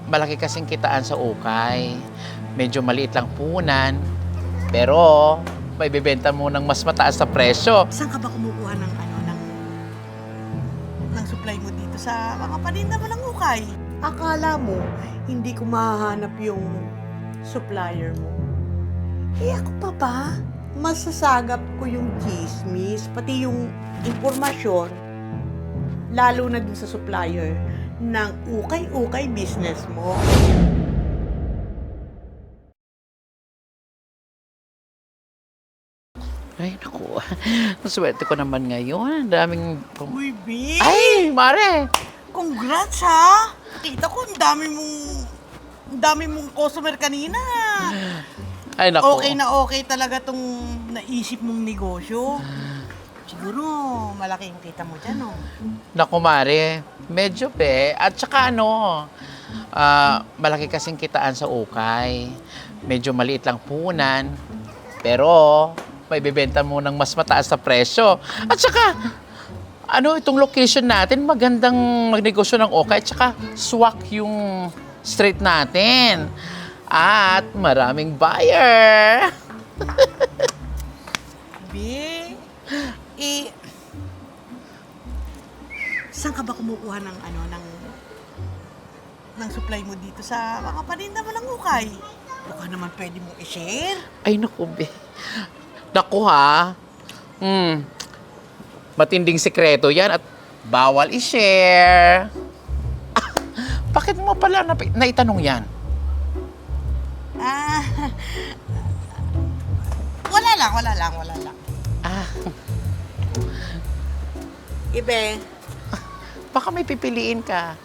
malaki kasing kitaan sa ukay. Medyo maliit lang punan, pero may bebenta mo ng mas mataas sa presyo. Saan ka ba kumukuha ng supply mo dito sa mga paninda mo ng ukay? Akala mo, hindi ko mahahanap yung supplier mo. Eh ako pa ba? Masasagap ko yung chismis, pati yung impormasyon, lalo na dun sa supplier ng ukay-ukay business mo. Ay, naku. Ang swerte ko naman ngayon. Ang daming... Uy, B! Ay, Mare! Congrats, ha! Kita ko, ang dami mong customer kanina. Ay, naku. Okay talaga tong naisip mong negosyo. Siguro, malaki yung kita mo dyan, oh. Naku, Mare. Medyo, be. At saka malaki kasing kitaan sa ukay. Medyo maliit lang punan. Pero, may bebenta mo ng mas mataas sa presyo. At saka, itong location natin, magandang magnegosyo ng ukay. At saka, swak yung street natin. At maraming buyer. B, saan ka ba kumukuha ng supply mo dito sa mga paninda mo ng ukay? Baka naman pwede mong i-share. Ay, naku, be. Naku, ha? Matinding sekreto yan at bawal i-share. Bakit mo pala naitanong yan? Wala lang. Ah, Ibe, baka may pipiliin ka.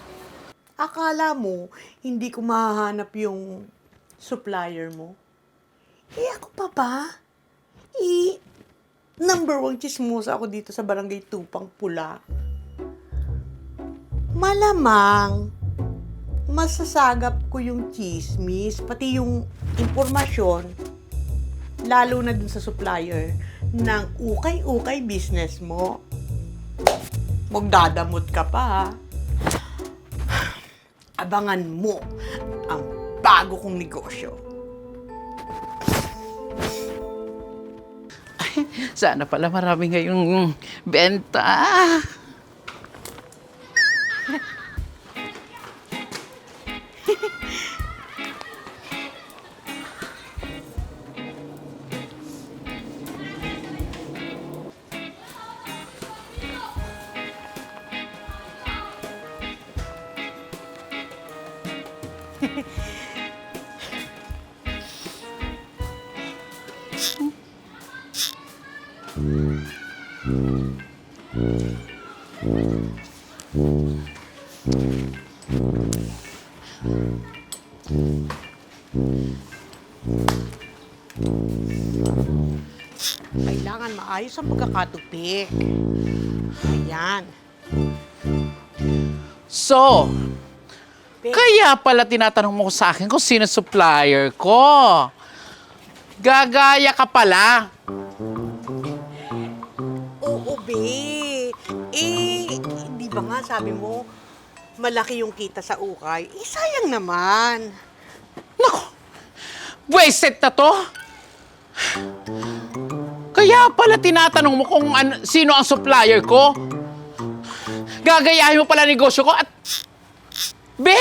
akala mo, hindi ko mahahanap yung supplier mo? Eh, ako pa ba? Number 1 chismosa ako dito sa Barangay Tupang Pula. Malamang, masasagap ko yung chismis, pati yung impormasyon, lalo na dun sa supplier ng ukay-ukay business mo. Magdadamot ka pa, ha? Abangan mo ang bago kong negosyo. Sana pala marami ngayong benta. Kailangan maayos ang pagkakatupi. Ayan. So, kaya pala tinatanong mo sa akin kung sino supplier ko. Gagaya ka pala. Oo, be. Di ba nga sabi mo, malaki yung kita sa ukay? Sayang naman. Naku, wasted na to. Kaya pala tinatanong mo kung sino ang supplier ko. Gagayahin mo pala negosyo ko at... Be,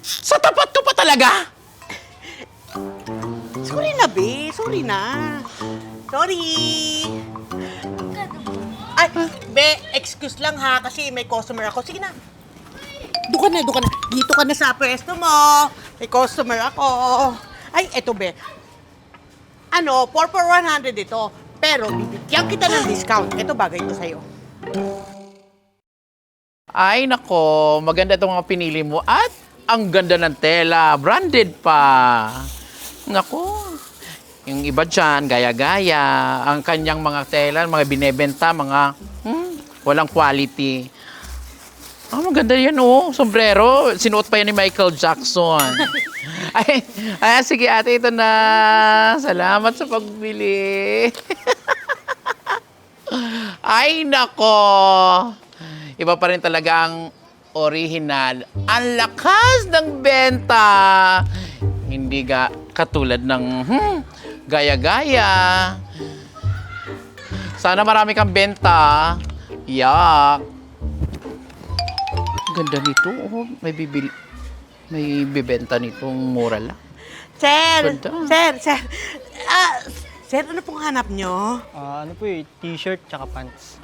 sa tapat ko pa talaga. Sorry na, be. Sorry na. Sorry. Ay, be, excuse lang ha, kasi may customer ako. Sige na. Doon ka na. Dito ka na sa pwesto mo. May customer ako. Ay, eto, be. 4 for 100 ito. Pero bibigyan kita ng discount. Ito, bagay ito sa'yo. Ay, nako, maganda itong mga pinili mo. At ang ganda ng tela, branded pa. Nako, yung iba dyan, gaya-gaya. Ang kanyang mga tela, mga binebenta, mga walang quality. Maganda yan, oh. Sombrero. Sinuot pa yan ni Michael Jackson. Sige, ate, ito na. Salamat sa pagbili. Ay, nako. Iba pa rin talaga ang original. Ang lakas ng benta. Hindi katulad ng gaya-gaya. Sana marami kang benta. Yak. Ganda nito. Oh. May bibenta nitong mura lang. Sir! Ganda. Sir! Sir, ano pong hanap nyo? Ano po eh, t-shirt tsaka pants.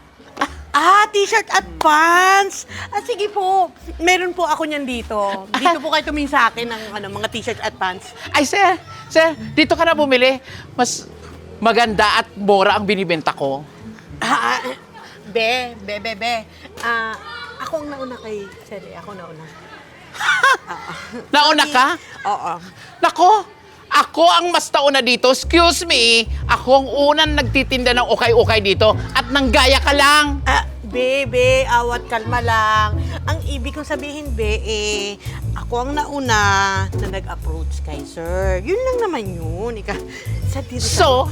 T-shirt at pants. Sige po. Meron po ako niyan dito. Dito po kayo tumingin sa akin ng mga t-shirt at pants. Ay, sir, dito ka na bumili. Mas maganda at mura ang binibenta ko. Be. Ako ang nauna kay Sir. Ako nauna. Nauna ka? Oo. Nako, ako ang mas nauna dito. Excuse me, ako ang unang nagtitinda ng ukay-ukay dito at nanggaya ka lang. Be, awat kalma lang. Ang ibig kong sabihin, ako ang nauna na nag-approach kay Sir. Yun lang naman yun. Sa So,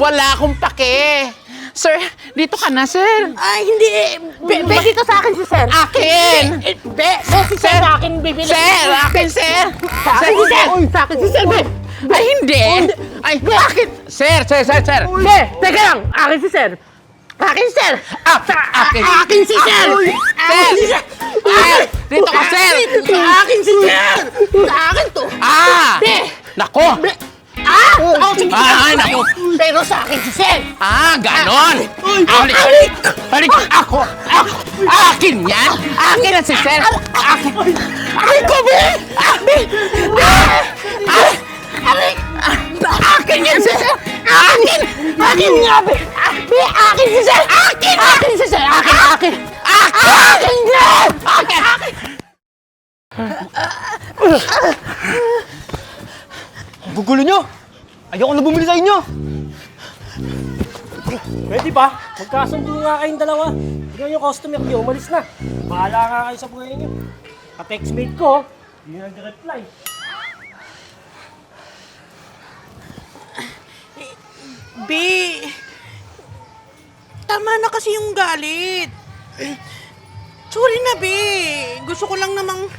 wala akong pake. Sir, dito ka na, sir. hindi. Be, dito sa akin si Sir. Akin! Si Sir sa akin, bibili. Sir, akin, sir. Sa akin si Sir. Sa akin si Sir, be. Ay, hindi. Ay, bakit? Sir. Be, teka lang. Akin si Sir. Akin, Sir. Akin. Akin si Sir. Akin si Sir. Dito ka, sir. Akin si Sir. Sa akin to. Be. Nako. Sige. Nako. Pero sa akin si Sir. Ganon. Halik. Ako. Akin yan. Akin na si sir. Akin ko, be. Akin yan, sir. Akin nga, be. Akin si Sir. Akin si Sir. Akin yan. Akin. Gugulo nyo! Ayoko na bumili sa inyo! Pwede ba? Magkasundo nga kayong dalawa. Tignan yung customer nyo, umalis na. Bahala nga kayo sa buhay nyo. Ka-textmate ko, hindi nag-reply. Be, tama na kasi yung galit. Sorry na, Be. Gusto ko lang namang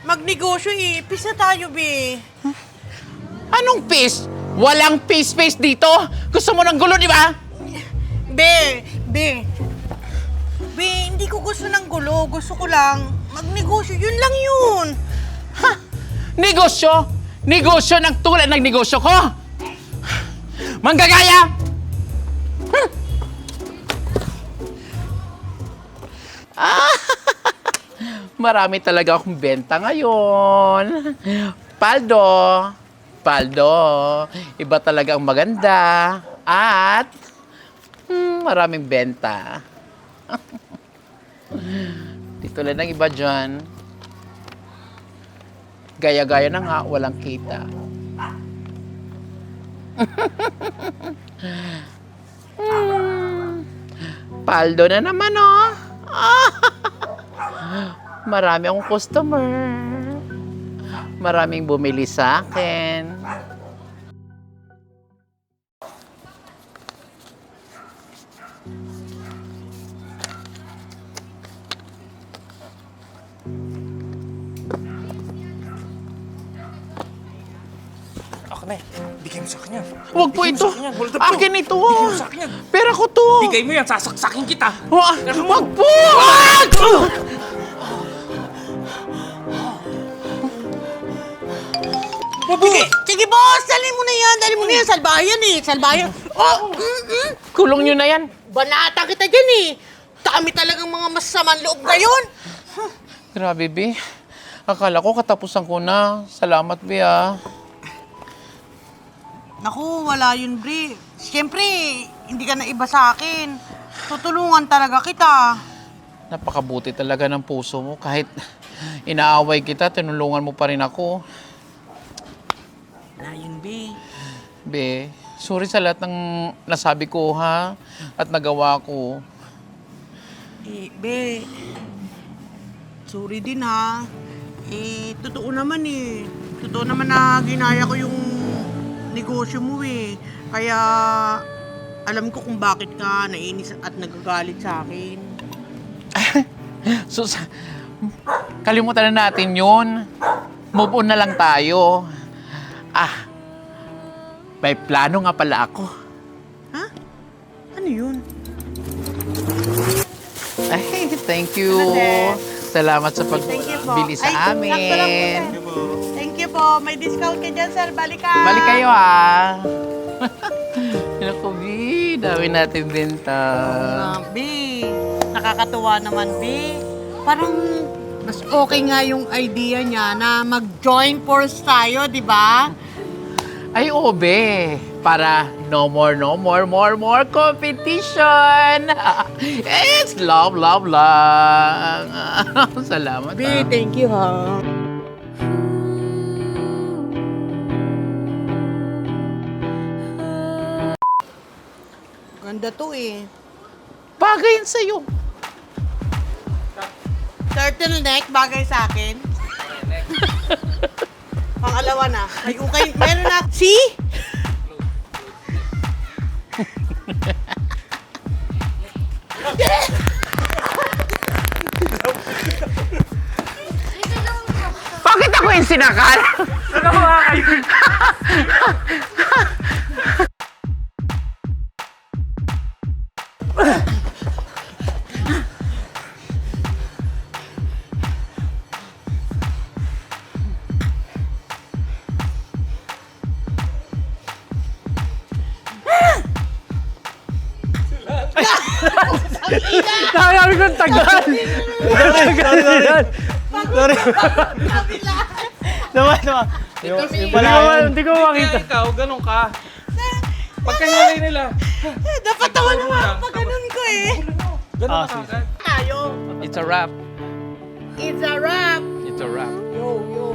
magnegosyo eh. Peace na tayo, Be. Anong peace? Walang peace dito. Gusto mo ng gulo, di ba? Be, hindi ko gusto ng gulo. Gusto ko lang magnegosyo. Yun lang yun. Negosyo? Negosyo ng tulad ng negosyo ko? Manggagaya! Marami talaga akong benta ngayon. Paldo, iba talaga ang maganda. At maraming benta. Dito lang ang iba dyan. Gaya-gaya na nga, walang kita. Paldo na naman, oh. Marami akong customer. Maraming bumili sa akin. Ako na eh, bigay mo sa akin yan. Huwag po Bigay mo ito. sa akin yan, hold up to. Akin ito. Bigay mo sa akin yan. Pera ko to. Bigay mo yan, sasaksakin kita. Huwag po. Wag! Sige, boss. Dali mo na yan. Salbayan eh. Salbayan. Kulong nyo na yan. Banata kita dyan eh. Dami talagang mga masasamang loob ngayon. Grabe, Bi. Akala ko katapusan ko na. Salamat, Bi, ah. Naku, wala yun, Bre. Siyempre, hindi ka na iba sa akin. Tutulungan talaga kita. Napakabuti talaga ng puso mo. Kahit inaaway kita, tinulungan mo pa rin ako. Wala yun, Be. Be, sorry sa lahat ng nasabi ko, ha? At nagawa ko. Be, sorry din ha. Totoo naman eh. Totoo naman na ginaya ko yung negosyo mo eh. Kaya alam ko kung bakit ka nainis at nagagalit sa akin. Sus, Kalimutan na natin yun. Move on na lang tayo. May plano nga pala ako. Ha? Ano yun? Ay, thank you. Ano, Salamat sa Thank you po. pagbili sa Ay, amin. sakto lang po, sir. Thank you po. May discount ka dyan, sir. Balik ka. Balik kayo, ha. Naku, B. Dami natin benta. B, nakakatuwa naman, B. Parang mas okay nga yung idea niya na mag-join force tayo, di ba? Ay, obe. Para no more competition. It's love lang. Salamat. B, thank you, ha. Ganda to eh. Bagay yun sa'yo. Turtleneck, bagay sa akin. Pangalawa na. May ukay, meron na. See? Bakit ako yung sinakal? Ano ko kayo? Nakakami ko ang tagal! Sorry. Naman. Hindi ko makita. Ikaw, ganun ka. Pagkangalay nila. Dapat ako naman pag ganun ko eh. Ganun Ah, ka. Tayo. It's a wrap. It's a wrap. It's a wrap. Yo, yo,